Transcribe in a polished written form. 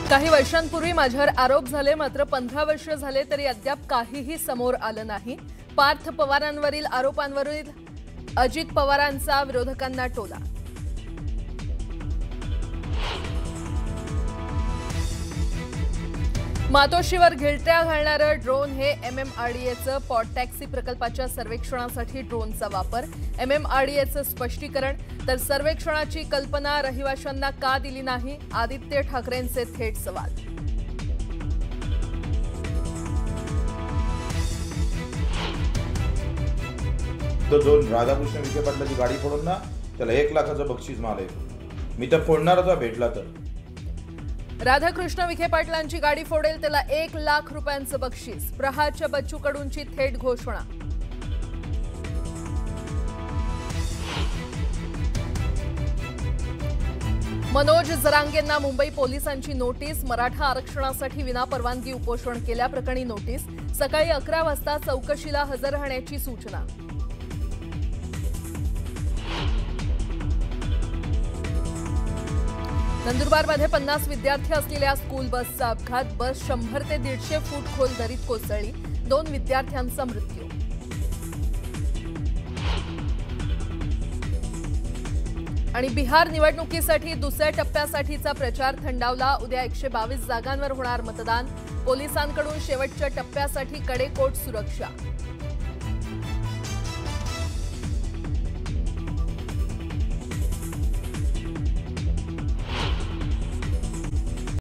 काही वर्षांपूर्वी माझ्यावर आरोप झाले, मात्र 15 वर्ष झाले तरी अद्याप काहीही समोर आलं नाही। पार्थ पवारांवरील आरोपांवरील अजित पवारांचा विरोधकांना टोला। मातोश्रीवर घिरट्या घालणारं ड्रोन हे MMRDAचं पॉट टॅक्सी प्रकल्पाच्या सर्वेक्षणासाठी ड्रोनचा वापर। MMRDAचं स्पष्टीकरण, तर सर्वेक्षणाची कल्पना रहिवाशांना का दिली नाही? आदित्य ठाकरेंचे थेट सवाल। तो जो राधाकृष्ण विखे पाटलाची गाडी फोडून ना, त्याला 1 लाखाचं बक्षीस माले। मी तर फोडणार होता भेटला तर। राधाकृष्ण विखे पाटलांची गाडी फोडेल त्याला 1 लाख रुपयांचं बक्षीस। प्रहारच्या बच्चू कडूंची थेट घोषणा। मनोज जरांगेंना मुंबई पोलिसांची नोटीस। मराठा आरक्षणासाठी विनापरवानगी उपोषण केल्याप्रकरणी नोटीस। सकाळी 11 वाजता चौकशीला हजर राहण्याची सूचना। नंदुरबारमध्ये 50 विद्यार्थी असलेल्या स्कूल बसचा अपघात। बस 100 ते 150 फूट खोल दरीत कोसळली। 2 विद्यार्थ्यांचा मृत्यू। आणि बिहार निवडणुकीसाठी दुसऱ्या टप्प्यासाठीचा प्रचार थंडावला। उद्या 122 जागांवर होणार मतदान। पोलिसांकडून शेवटच्या टप्प्यासाठी कडेकोट सुरक्षा।